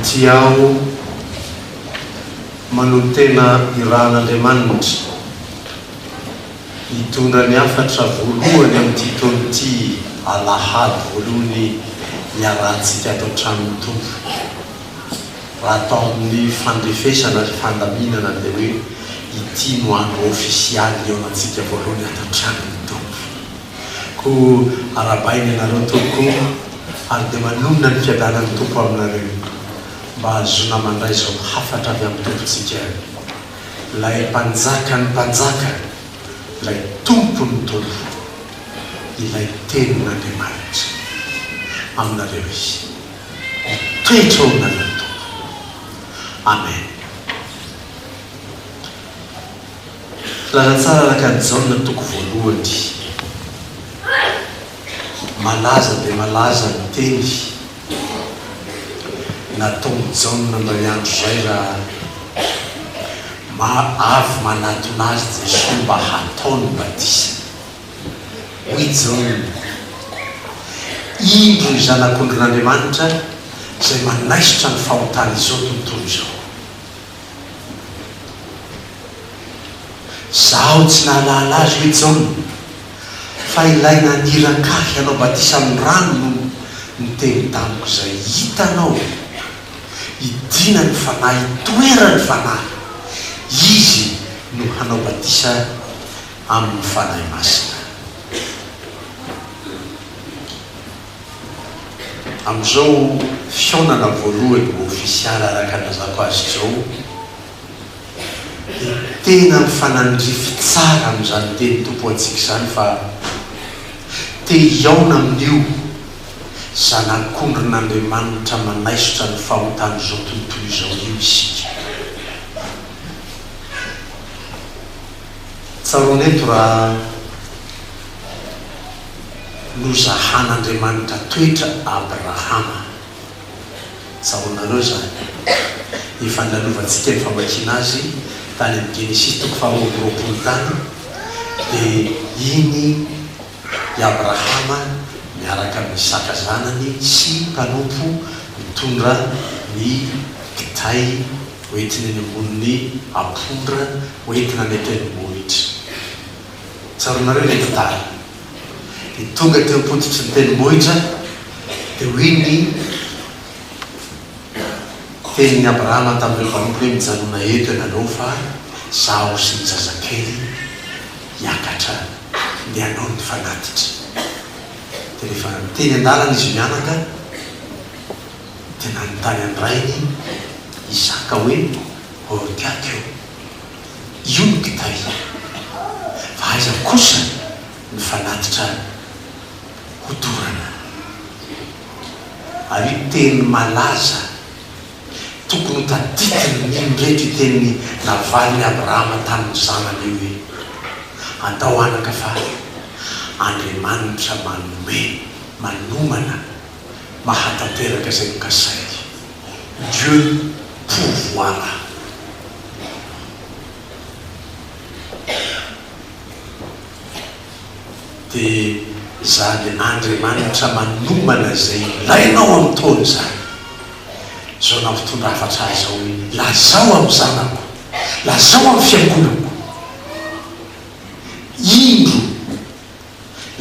tiao manotena iran'Andriamanitra hitondra ny afatra voalohany amin'ity taon'ity alahady voalohany miarantsika atao tramin'ny tompo raha atao amin'ny fandrefesana sy fandaminana dia hoe ity no andro ofisialy eo antsika voalohany atao tramin'ny tompo ko arabainy anareo tompo ary dia manonona ny fiadanan'ny tompo aminareo mba azona mandray zao hafatra avy amin'ny tompontsika ilay mpanjaka ny mpanjaka ilay tompo ny tompo ilay tenin'Andriamanitra aminareo izy toetra ao aminareo tompo amen. Filaza-tsara araka ny Jaona toko voalohany malaza dia malaza ny teny nataony Jaona mba hiandro zay raha avy manatona azy Jesosy mba hataony batisa. Hoy Jaona indro ny zanak'Andriamanitra zay manaisitra ny fahotana izao tontolo izao. Zaho tsy nahalala azy hoe Jaona fa ilay naniran-kahy anao batisa amin'ny rano no ny teny tamiko zay hitanao idina ny fanahy toera ny fanahy izy no hanao batisa amin'ny fanahy masina. Amin'izao fionana voalohany ofisialy araka nazako azy zao tena mifanandrify tsara amin'izany teny tompo antsika izany fa te hiaona amin'io zanak'Andriamanitra manaisitra ny fahotana izao tontolo izao io isika. Tsaroneto raha nozahan'Andriamanitra toetra Abrahama. Tsaronareo zany efa nalovantsika ny famakiana azy tany amin'ny Genesis toko faharoapolo tany dia iny i Abrahama miaraka amin'ny Isaka zanany sy mpanompo mitondra ny kitay hoentiny eny amboniny apondra hoentina ny tendrombohitra. Tsaronareo ilay kitay dia tonga teo am-pototry ny tendrombohitra dia hoy ny tenin'ny Abrahama tamin'ireo mpanompo hoe mijanona eto ianareo fa zaho sy ny zazakely hiakatra ny anao ny fanatitra. Dia rehefa teny an-dalana izy mianaka dia nanontany andrainy Isaka hoe orikako io ny kitay fa aiza kosa ny fanatitra hodorana. Ary teny malaza tokony taditiny nindrehetra teny navaliny Abrahama tamin'ny zanany io hoe andao anaka fa Andriamanitra manome manomana mahatanteraka izay mikasay. Dieu pouvoir. Dia zany Andriamanitra manomana izay ilainao amin'ny taona zany zao nampitondra hafatra azy zao hoe lazao amin'ny zanako lazao amin'ny fiangonako indro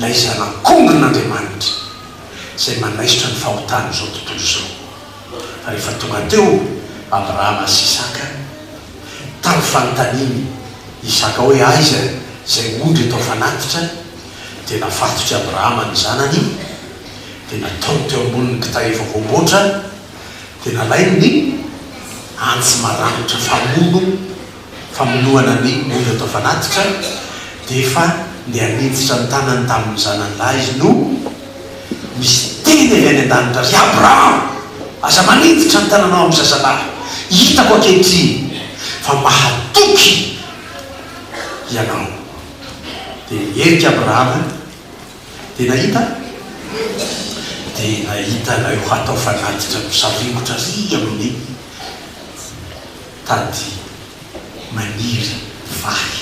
ilay zanak'Andriamanitra izay manaisitra ny fahotana izao tontolo izao. Rehefa tonga teo Abrahama sy Isaka tamin'ny fanontaniany Isaka hoe aiza izay ondry atao fanatitra dia nafatotra Abrahama ny zanany dia natao teo ambonin'ny kitay efa voamboatra dia nalainy ny antsy maranitra famonoana ny ondry atao fanatitra dia efa ny aniditra ny tanany tamin'ny zanany lahy izy no misy teny avy any an-danitra ry Abrahama aza maniditra ny tananao amin'ny zazalahy hitako ankehitriny fa mahatoky ianao. Dia mierika Abrahama dia nahita ilay ho hatao fanatitra misavingotra ry amin'ny tady maniry vahy.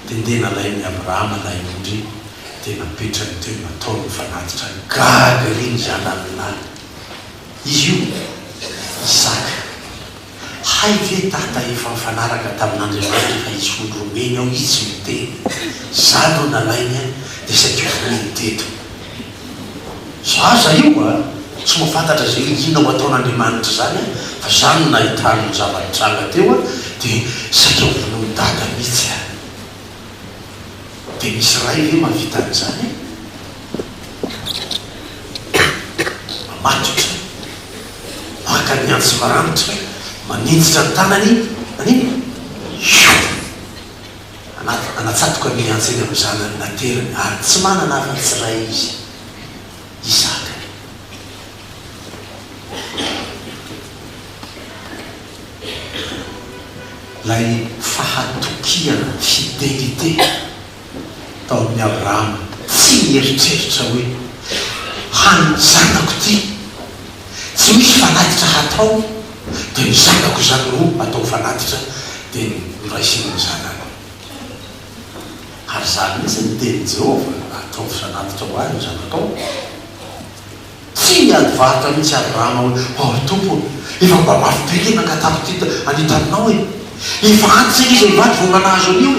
Dia ndeha nalain'ny Abrahama ilay ondry dia napetrany teo nataony fanatitra gaga ry ny zana aminahy. Izy io hay ve tata efa mifanaraka tamin'Andriamanitra fa izy ondromeny ao izy miteny za no nalainy any dia sakiovony teto zaza io a tsy mahafantatra zay ina ho ataon'Andriamanitra zany a fa zany nahitany ny zava-nitranga teo a dia sakiovony dada mihitsy a dia misy ray ve mahavita an'izany mamatotra maka ny antsy maranitra maninjitra ny tanany aniny anatsatoka ny antsy eny amin'ny zanany naterany ary tsy manana afa-tsy ray izy Isaka. Lay fahatokiana fidelité tao amin'ny Abrahama tsy mieritreritra hoe hany zanako ty tsy misy fanatitra hatao dia ny zanako zany roa atao fanatitra dia noraisiny ny zanany ary zany mihitsy ny teny Jehova atao fanatitra ho azy ny zanakao tsy miady varitra mihitsy Abrahama hoe tompo efa mba mafy be le nangatako ty anitanao e efa antitsika izy mivady vo manazo an'io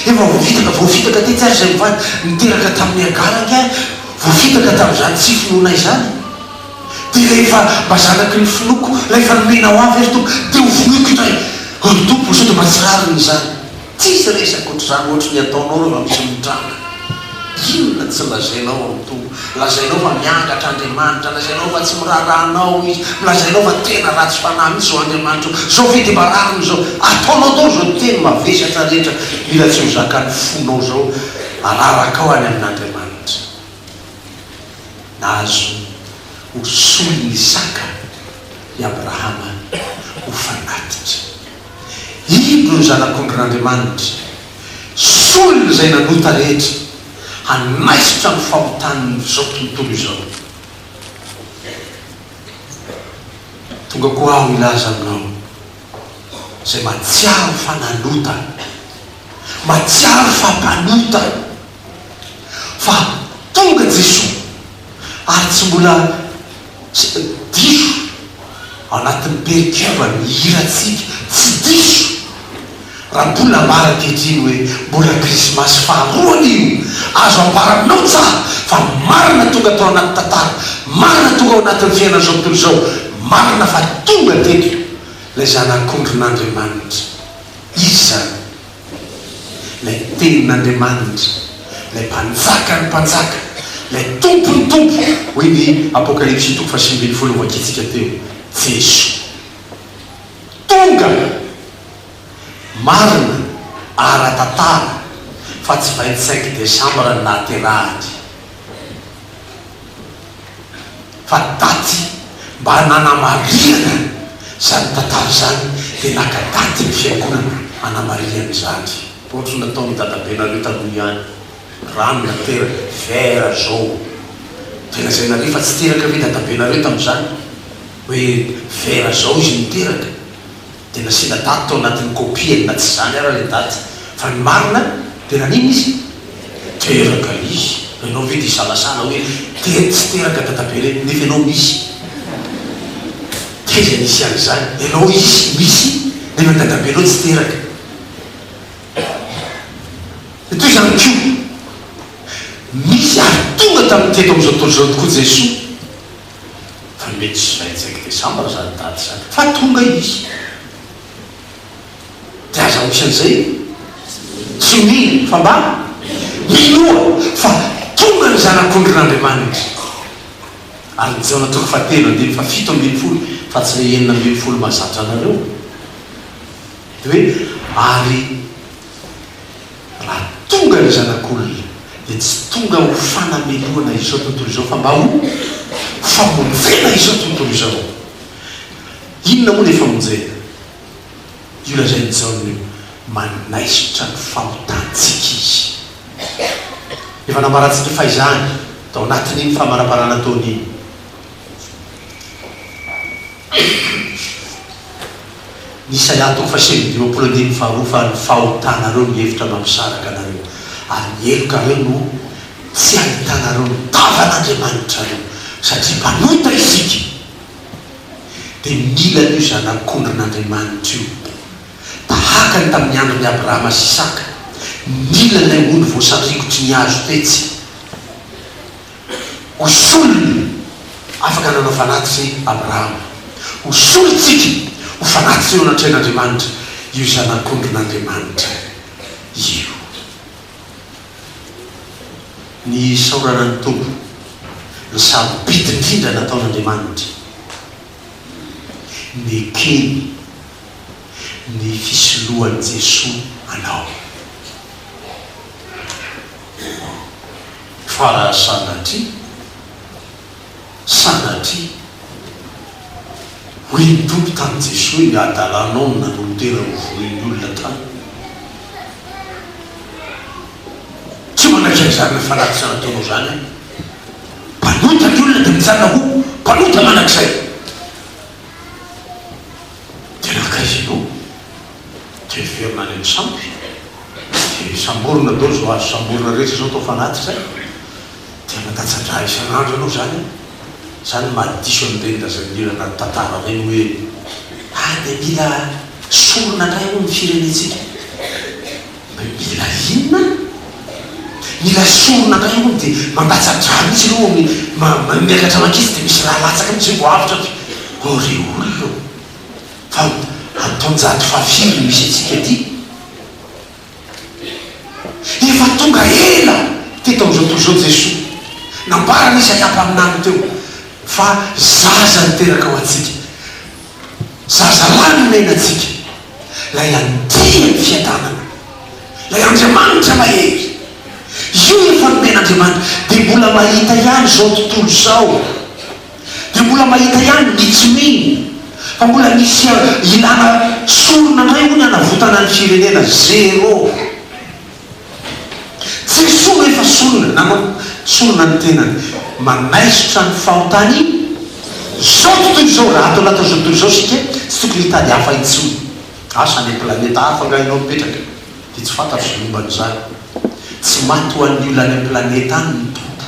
efa voavitaka ty tsy ary zay mivady niteraka tamin'ny agaraky a voavitaka tamin'izany tsy finoanay zany dia rehefa mba zanaky ny finoko rehefa nomena ho avy tompo dia ho finoko itray tompo sao dia mba tsy rariny zany tsisy resaka ohatr'izany ohatra ny ataonao rehefa misy mitranga inona tsy lazainao am'tompo lazainao fa miangatra Andriamanitra lazainao fa tsy mirarahanao izy lazainao fa tena ratsy fanahy mihitsy zao Andriamanitra zao ve dia mba rariny zao ataonao tao zao teny mavesatra rehetra mila tsy ho zakany fonao zao araraka ao any amin'Andriamanitra nahazo ho soliny Isaka i Abrahama ho fanatitra ino ny zanak'ondrin'Andriamanitra soliny zay nanota rehetra hanaisitra ny famotaniny zao tontolo izao tonga koa aho ilaza aminao zay matsiaro fananota matsiaro fampanota fa tonga Jesosy ary tsy mbola diso ao anatin'ny perikivany hiratsika tsy diso raha mbola ambara ankehitriny hoe mbola krismasy faharoany io azo ambaraminao tsara fa marina tonga atao anaty tantara marina tonga ao anatin'ny fiainana zao tontolo zao marina fa tonga teto lay zanak'ondrin'Andriamanitra izy zany lay tenin'Andriamanitra lay mpanjaka ny mpanjaka lay tompony tompo hoe ny apokalypsy 7:20 vakitsika teo Jesosy tonga marina ara-tantara fa tsy 25 desambra ny nahaterahany fa daty mba nanamariana zany tantara zany dia naka daty ny fiangonana anamariany zany ohatra nataony dadabenareo taloha ihany rano nateraka vera zao tena zay nareo fa tsy teraka ve dadabenareo tamin'izany hoe vera zao izy niteraka dia nasiana daty tao anatin'ny kopiany na tsy zany ara le daty fa ny marina dia nanino izy teraka izy ianao ve dia salasana hoe tsy teraka dadabere nefa ianao misy teza nisy an'izany ianao izy misy nefa dadabenao tsy teraka toy zany ko misy ary tonga tamin'ny teto am'izao tontolo zao tokoa Jesosy fa mety tsy 25 desambra zany daty zany fa tonga izy dia aza misy an'izay tsy mino fa mba minoa fa tonga ny zanak'ondrin'Andriamanitra ary ny jaona toko fatelo dia fa 7:20 fa tsy le 9:20 mazatra anareo dia hoe ary raha tonga ny zanak'olona dia tsy tonga ho fanameloana izao tontolo izao fa mba ho famonjena izao tontolo izao inona moa le famonjena io lazainy jaona io manaisitra ny famotantsika izy efa namaratsika faizany tao anatin'iny famaraparana taony ny Isaia 7:25 fa ny fahotanareo mihevitra mampisaraka anareo ary mielokareo no tsy ahitanareo ny tavan'Andriamanitra reo satria mpanota isika dia mila io zanak'ondrin'Andriamanitra io tahaka ny tamin'ny andron'ny Abrahama sy Isaka. Mila ilay olo voasarikotry ny azo tetsy hosolony afaka nanao fanatitsy Abrahama, hosolontsika ho fanatitsy eo anatrehan'Andriamanitra. Io zanak'ondrin'Andriamanitra io ny saorana ny tompo ny sarobidy indrindra nataon'Andriamanitra ny kely ny fisolohan'i Jesosy anao. Fa raha sanatria hoe ny tompo tamin'i Jesosy ny adalanao ny nanolotera hovoren'ny olona tany, tsy manaiky zany ny fanatitsy nataonao zany mpanota ny olona dia mijanona ho mpanota manak'izay dia nakaizy anao dia verina any amin'ny samby dia samborona dolo zao azo samborona rehetra zao tao fanatitsy zay dia mandatsandra isan'andro anao zany zany mahadiso an'ireny zay milana tantara reny hoe dia mila sorona ndray ho ny firenetsika. Mila inona mila sorona ndray ho dia mandatsandra mihitsy aloha miakatra mankitsy dia misy raha latsaka mihitsy vo avitra ore olona fa ataonjato fafiry misy atsika ty efa tonga ela tetao zao toy zao Jesosy nambarana Isaia aminany teo fa zaza niteraka ho atsika, zaza lany menatsika, lay andria ny fiadanana, lay Andriamanitra mahery. Io efa nomen'Andriamanitra dia mbola mahita ihany zao tontolo zao, dia mbola mahita ihany mitsiminy fa mbola misy ilana sorona ndray ho ny anavotana ny firenena zero. Jesosy efa sorona nanao sorona ny tenany manaisotra ny fahotany zao tontolo zao. Raha atao natao zao tontolo zao sika tsy tokony hitady hafa intsony asa ny planeta hafa ngainao mipetraka dia tsy fantatro sy momba n'izany. Tsy maty ho an'ny olona any planeta any ny tompo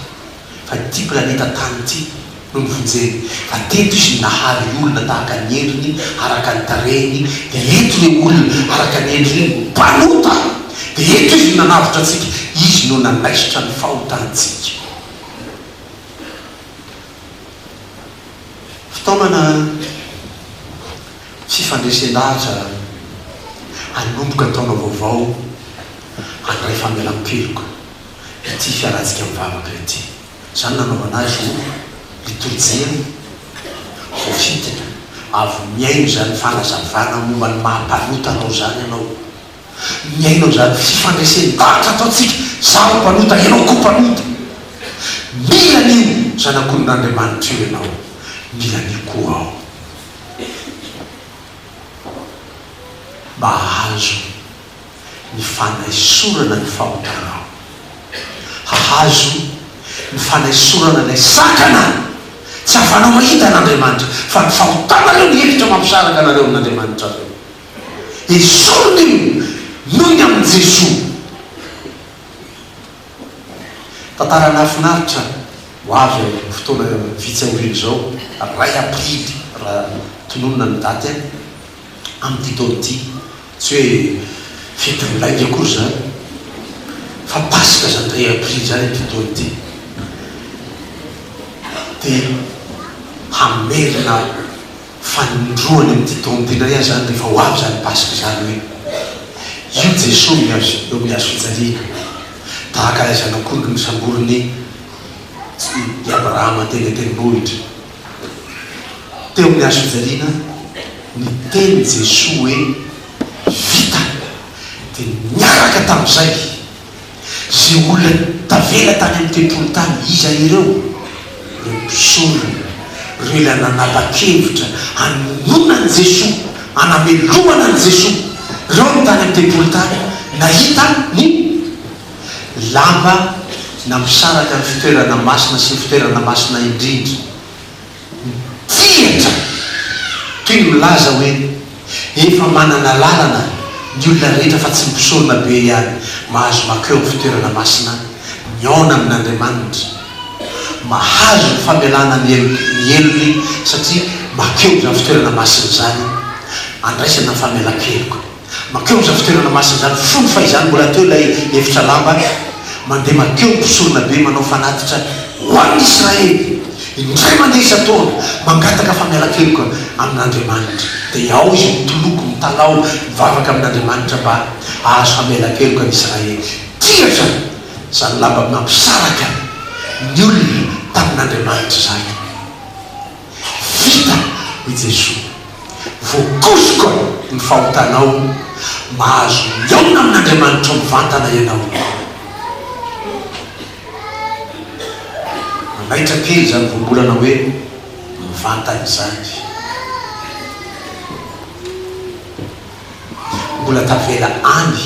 fa ty planeta tany ty no nivonjeny fa teto izy nahary olona tahaka ny endriny araka ny tarehiny dia eto le olona araka ny endriny mpanota dia eto izy nanavitra atsika izy no nanaisotra ny fahotantsika. Fitaomana fifandraisan-dahatra hanomboka taona vaovao handray famelam-keloka ity fiarantsika mivavaka ity. Zany nanaovana azy ho liturjia ho fitina avy miaino zany fanazavana momba ny mahampanota anao zany ianao, miainao zany fifandraisan-dahatra ataotsika zaho mpanota ianao koa mpanota. Mila nio zanak'ondrin'Andriamanitra io ianao, mila nio koa ao mba hahazo ny fanaisorana ny fahotanao, hahazo ny fanaisorana ilay sakana tsy afanao mahita an'Andriamanitra fa ny fahotanareo ny hevitra mampisaraka anareo amin'Andriamanitra reo. Esorona io noho ny amin'ny Jesosy. Tantara nafinaritra ho avy fotoana vitsy aoriny zao 2 aprily raha tononona ny daty amin'ity taona ity, tsy hoe fety milaingy akory zany fa pasika zany 2 aprily zany ity taona ity dia hamerina fanindroany amin'ity taona ity ndray zany rehefa ho avy zany pasika zany hoe io Jesosy eo amin'ny hazo fijaliana tahaka ilay zanak'ondry ny samborony i Abrahama teny-tenimbonitra teo amin'ny hazo fijaliana ny teny Jesosy hoe vita dia miaraka tamin'izay zay olona tavela tany amin'ny tempolo tany iza ireo reo mpisorona reo ilay nanapa-kevitra hanonona ny Jesosy, hanamelomana ny Jesosy, reo ny tany amin'ny tempolo tany nahita ny lamba na misaraka ny fitoerana masina sy ny fitoerana masina indrindra tiatra toy ny milaza hoe efa manana lalana ny olona rehetra fa tsy mipisorona be ihany mahazo makeo ny fitoerana masina miaona amin'Andriamanitra, mahazo ny famelana ny elony satria makeo za fitoerana masina zany andraisana famelakeloka makeo za fitoerana masina zany folo fa izany mbola teo ilay efitra lamba mandeha makeo mpisorona be manao fanatitra ho an'ny Israely indray mandeha isa-taona mangataka famelakeloka amin'Andriamanitra dia ao izy mitoloko mitalao mivavaka amin'Andriamanitra mba ahazo famelakeloka ny Israely tiatra zany lamba mampisaraka ny olona tamin'Andriamanitra zany vita i Jesosy voakosoka ny fahotanao mahazo miaona amin'Andriamanitra mivantana ianao manaitra kely zany voambolana hoe mivantana zany mbola tavela any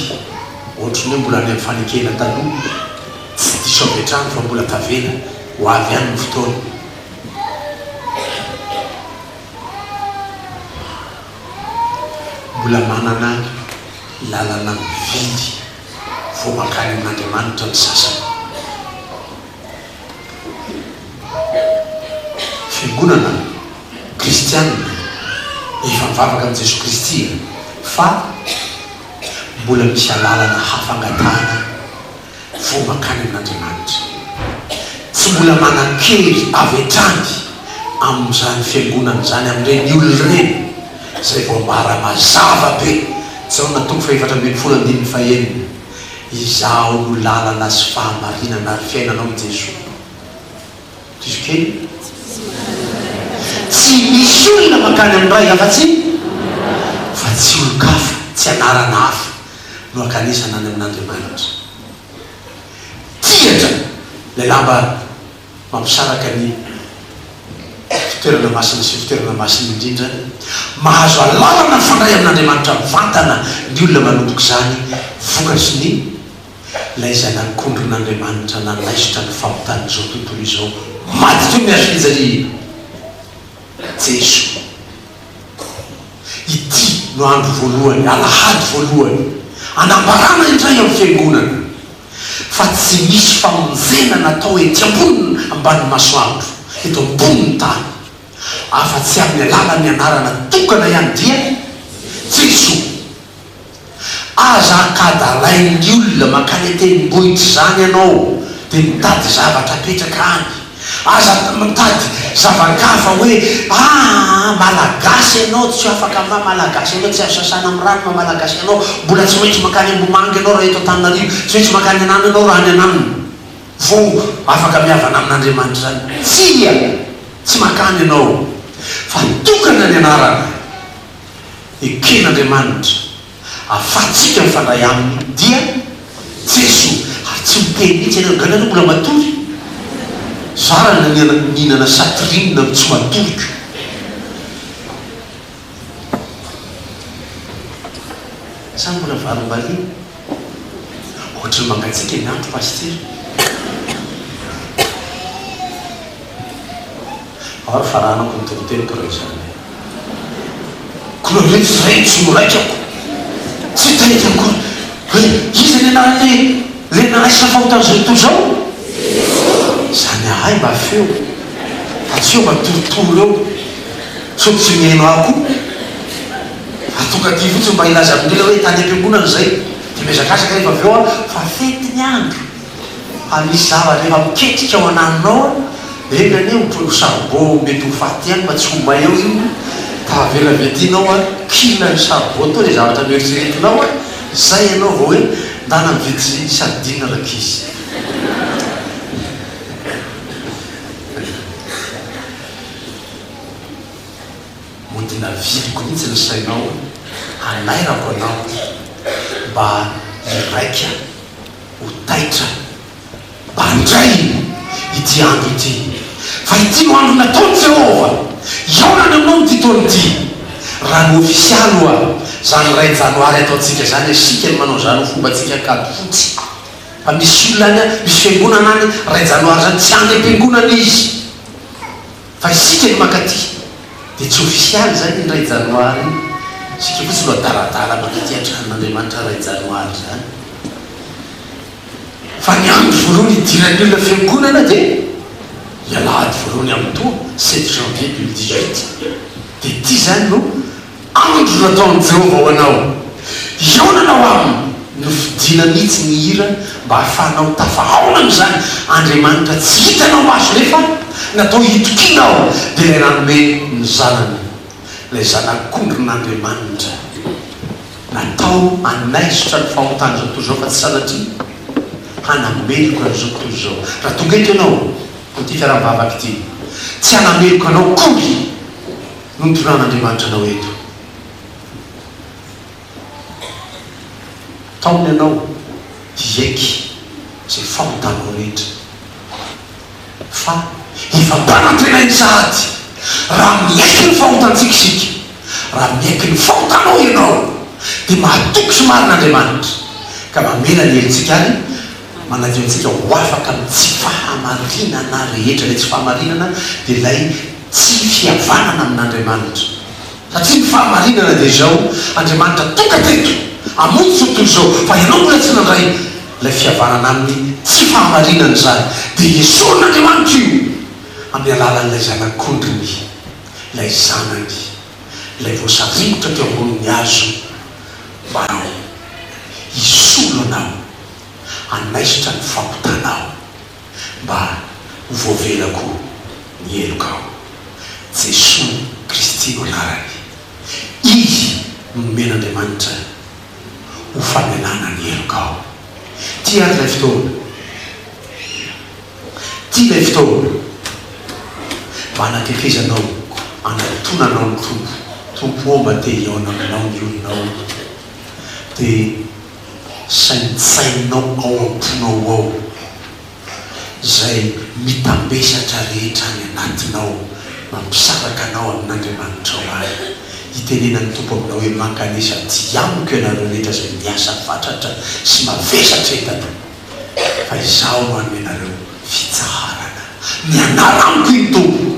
ohatrany hoe mbola any amin'ny fanekena taloha tsy diso avetrany fa mbola tavela ho avy any ny fotoana mbola manana lalana mividy vo makany amin'Andriamanitra ny sasany fiangonana kristianina efa mivavaka amin'ny Jesosy Kristy fa mbola misy alalana hafangatana vo makany amin'Andriamanitra tsy mbola manan-kery avetrany amin'izany fiangonana zany amin'ireny olona ireny zay vao mara mazava be zao natoko fa 7:25 izao no lalana sy fahamarinana ary fiainanao i Jesosy diso kely tsy misy olona makany amin'ray afa-tsy fa tsy olo-kafa tsy anarana hafa no akanisana any amin'Andriamanitra tiatra le lamba mampisaraka ny fitoerana masina sy fitoerana masina indrindra mahazo alalana fandray amin'Andriamanitra mivantana ny olona manomboka zany vokatry ny lay zay nankondron'Andriamanitra nanaisotra ny fahotany zao tontolo izao maty toy miazo fijaliana Jesosy ity no andro voalohany alahady voalohany anambarana indray amin'ny fiangonana fa tsy misy famonjena natao ety ambony ambany masoandro eto ambony tany afa-tsy amin'ny alalany anarana tokana ihany dia Jesosy aza akadalain'ny olona makany ateny-bohitra zany ianao dia mitady zavatra apetraka any aza mitady zavakafa hoe malagasy ianao tsy afaka malagasy ianao tsy azo sasana amin'ny rano malagasy ianao mbola tsy maintsy makany Ambohimangy ianao raha eto Antananarivo tsy maintsy makany anano ianao raha any anaminy vo afaka miavana amin'Andriamanitra zany tsia tsy makany ianao fa tokana ny anarana eken'Andriamanitra afatsika mifandray aminy dia Jesosy ary tsy miteny mihitsy ianao ganano mbola matory zarana ninana satrinina tsy matorika sa mbola varom-balina ohatrany mangatsika ny andro paster ary faranako ny tonoteniko reo zany kolorety zay tsy moraikako tsy taitako hoe iza ny anarany le nanaisina fahotany zao tontolo zao zany ahay mba feo fa tsy eo mba torotoro eo so tsy mihaino ako atonga ty fotsiny mba ilaza amin'ila hoe tany am-piangonana zay dia mezakasaka rehefa avy eo fa fety ny andro fa misy zavatra rehefa miketrika ao ananinao enany eo sarbo mety ho faty ihany mba tsy homba eo io tavelavetinao kila ny sarbo to le zavatra mieritsiretinao zay ianao vao hoe ndana mividy sadina rakizy modina viliko mihitsy ny sainao anairako anao mba iraika ho taitra mba ndray ity andro ity fa ity no andro nataony Jehova iaonany aminao ny titony ity raha ny ofisialy oa zany 2 janoary ataotsika zany asika ny manao zany ho fombatsika kady fotsy fa misy olona any misy fiangonana any 2 janoary zany tsy andy am-piangonana izy fa isika ny makaty dia tsy ofisialy zany ny 2 janoary sika fotsy no adaradala makaty antran'Andriamanitra 2 janoary zany fa ny andro voalohany idirany olona fiangonana dia ialahady voalohany amin'ny to 7 janvier 2018 dia zany no andro nataony Jehova ho anao. Ionanao aminy no fidina mihitsy ny hira mba hahafahanao tafahaolana zany Andriamanitra tsy hitanao maso nefa natao hitokinao dia ilay ranome ny zanany, ilay zanak'ondrin'Andriamanitra natao anaisotra ny fahotana zao toy zao fa tsy sanatria hanameloko an'izao toy zao. Raha tonga eto ianao ty fiarahavavaka ity tsy hanameloko anao kory no nitonan'Andriamanitra anao eto. taony ianao diaiky zay fahotanao rehetra fa ifampanantrenainy sahady raha miaiky ny fahotantsika sika, raha miaiky ny fahotanao ianao dia mahatoky sy marin'Andriamanitra ka mamela ny helitsika any manadio antsika ho afaka amin'ny tsy fahamarinana rehetra. lay tsy fahamarinana dia lay tsy fihavanana amin'Andriamanitra, satria ny fahamarinana dia zao Andriamanitra tonga teto amonjy zao toy zao fa ianao mbola tsy nandray lay fihavanana amin'ny tsy fahamarinana zany dia esorin'Andriamanitra io amin'ny alalan'ilay zanak'ondriny, lay zanany, lay voasarivotra teo ambonin'ny azo mba hisolo anao, anaisotra ny fahotanao mba ho voavelako ny elokao. Jesosy Kristy no anarany, izy no nomen'Andriamanitra ho famelana ny elokao. Ty ary lay fotoana, ty lay fotoana mba hanakefezanao, anatonanao ny tompo mba te hiona aminao ny olonao, dia saintsainao ao am-ponao ao zay mitambesatra rehetra ny anatinao mampisaraka anao amin'Andriamanitra ao azy. Hitenenany tompo aminao hoe mankanesa diamiko ianareo rehetra zay miasa fatratra sy mavesatra etana, fa izaho no hanome anareo fitsaharana. Mianaramiko iny tompo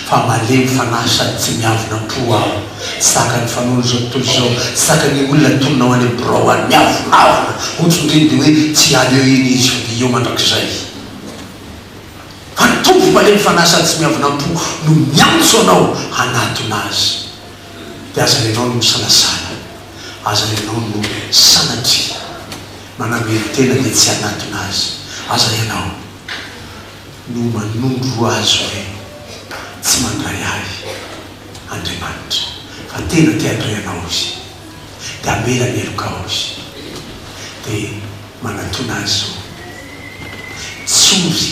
fa malemy fanahy sady tsy miavonam-po aho, tsy taka ny fanono zao tontolo zao, tsy taka ny olona tononao any birao any miavonavona ohatrindreny dia hoe tsy any eo iny izy fa dia eo mandrakizay. Fa ny tompo malemy fanahy sady tsy miavonam-po no miantso anao hanatona azy. Dia aza renao no misalasala, aza renao no sanatria manamely tena dia tsy hanatona azy, aza ianao no manondro azy hoe tsy mandray ahy Andriamanitra fa tena tia andray anao izy, dia amela ny elokao izy, dia manatona azy tsory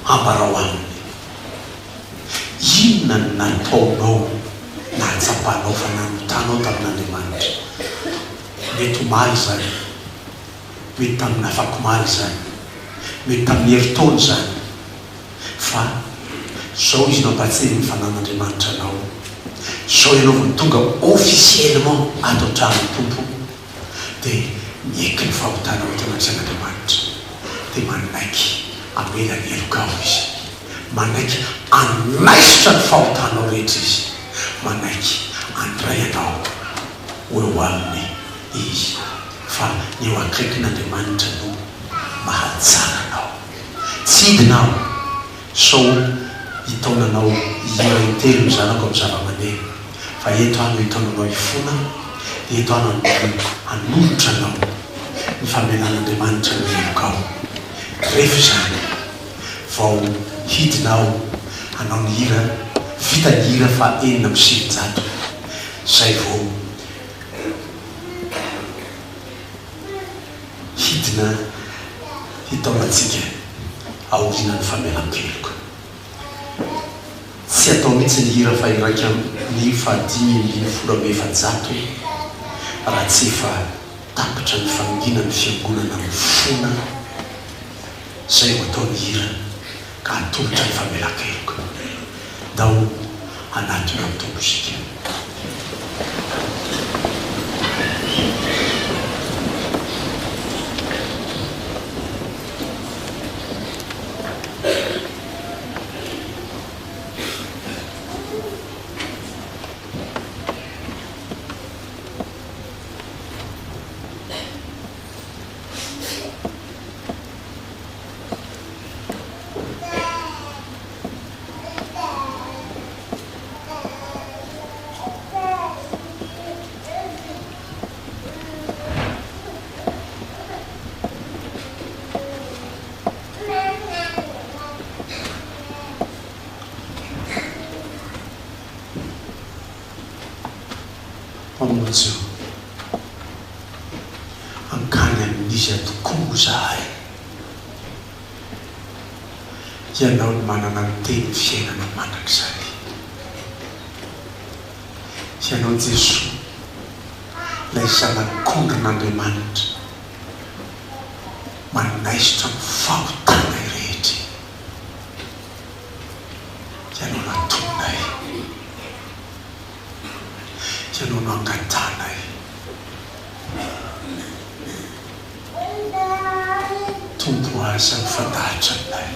ambarao aminy. Inona ny nataonao nahatsapanao fa nanotanao tamin'Andriamanitra? Mety omaly zany, mety tamin'ny afakomaly zany, mety tamin'ny heritaony zany, fa zao izy nampatseny ny fanan'Andriamanitra anao, zao ianao vao tonga officiellement ato an-trano tompo dia miaiky ny fahotanao eto anatin'Andriamanitra, dia manaiky amela ny elokao izy, manaiky anaisotra ny fahotanao rehetra izy, manaiky andray anao ho eo aminy izy, fa ny eo akaikin'Andriamanitra no mahatsara anao. Tsy hidinao sao hitaonanao ihira intelo ny zanako amin'ny zava-maneno, fa eto ano hitaonanao ifona, dia eto ano hanolotra anao ny famelan'Andriamanitra ny elokao. Rehefa zany vao hidinao hanao ny hira, vita ny hira fa 400 zay vao hidina hitaonantsika aoriana ny famelan-keloka. Tsy atao mihitsy ny hira fa iraika ny 5,400 raha tsy efa tapitra ny fangina ny fiangonana ny fona zay ho atao ny hira ka atolotra ny famelan-keloka. Dao anatona amin'ny tombosika. mamonjy ankany amin'izy atokoa zahay. Ianao no manana ny teny fiainana mandrakizay. Ianao Jesosy, ilay zanak'ondrin'Andriamanitra manaisitra ny fahotana rehetra. Ianao natonay, ianao no angatanay. Tombo aza ny fandahatra aminay.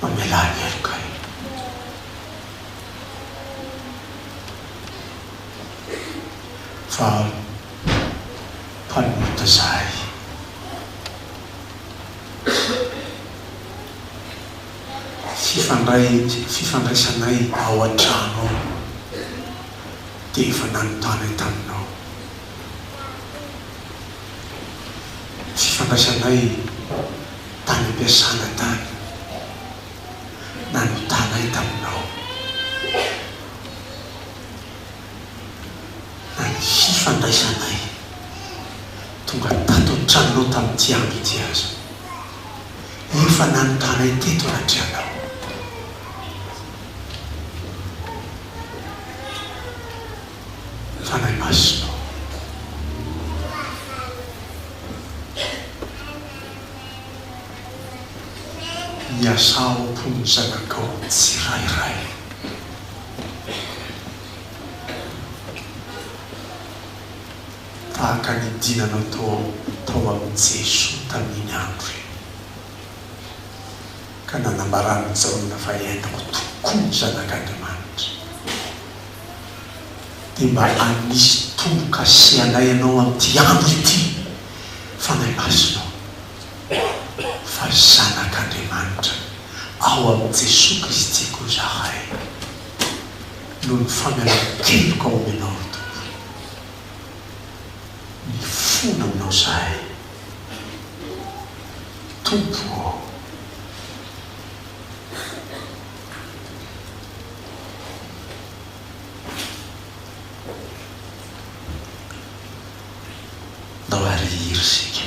Mamelany erokay. Fa mpanomota zahay. Fifandraisanay ao an-trano dia efa nanotanay taminao. Fifandraisanay tany am-piasana tany nanotanay taminao. Na ny fifandraisanay tonga tato an-tranonao tamin'ity andro ity aza efa nanotanay teto anatrianao. Fanahy masonao. Miasao mpony zanakao tsirairay. Tahaka ny dinanao tao amin'ny Jesosy tamin'iny andro ka nanambarany zaona fa hainao tokoa ny zanak'Andriamanitra. Dia mba anisy tombo-kasianay ianao amin'ity andro ity. Fanahy masonao fa zanak'Andriamanitra ao amin'ny Jesosy Kristy koa zahay noho ny famelan-keloko ao aminao Tompo. Mifona aminao zahay Tompo. Ndao ary hiry sika.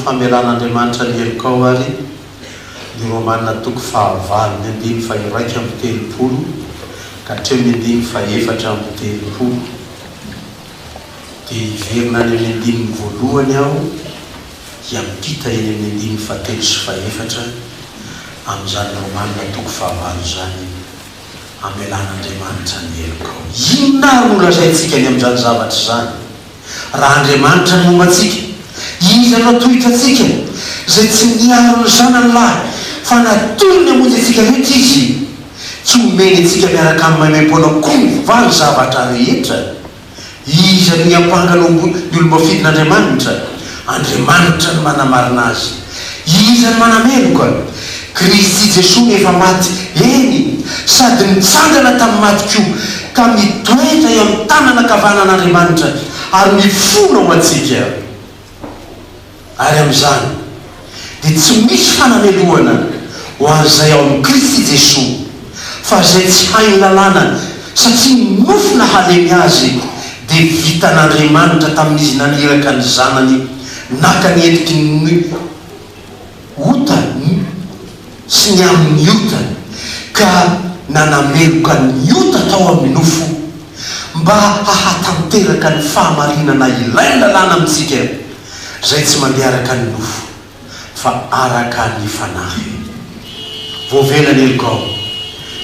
Famelan'Andriamanitra ny helokao ary ny Romanina toko 9 fa iraika amby telopolo ka hatreo 9 fa efatra amby telopolo. Dia iverina any amin'ny 5 voalohany aho hiampita eny amin'ny 5 fa telo sy fa efatra amin'izany Romanina toko 9 zany amelan'Andriamanitra ny helokao. Inona no lazaintsika ny amin'izany zavatra zany? Raha Andriamanitra ny mombantsika, izy anao tohitratsika zay tsy niaro ny zanany lahy fa natoy ny amonjy atsika rehetra izy. Tsy omeny atsika miaraka amin'ny maimam-ponao koa ny valy zavatra rehetra. Izy ny ampangano ny olombafidin'Andriamanitra. Andriamanitra ny manamarina azy. Izy ny manameloka. Kristy Jesosy efa maty, eny sady nitsangana tamin'ny maty koa ka mitoetra eo amin'ny tanana kavanan'Andriamanitra ary mifona ho atsika ary amin'izany dia tsy misy fanamelohana ho an'izay ao amin'ny Kristy Jesosy fa izay tsy hainy lalàna satria nofona halemy azy dia vitan'Andriamanitra tamin'izy naniraka ny zanany naka ny endriky ny ota sy ny amin'ny ota ka nanameloka ny ota tao amin'ny nofo mba hahatanteraka ny fahamarinana ilay lalàna amintsika izay tsy mandeha araka ny nofo fa araka ny fanahy voavelany elokao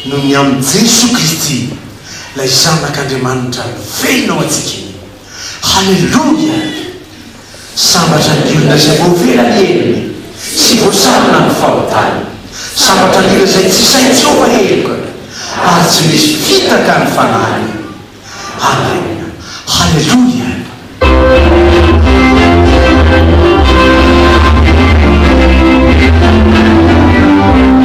noho ny amin'ny Jesosy Kristy lay zanak'Andriamanitra velona ao atsika halleloia sambatra ny olona izay voavelany elony sy voasarona ny fahotany sambatra ny olona izay tsy sainy Jehova heloka ary tsy misy fitaka ny fanahy amen halleloia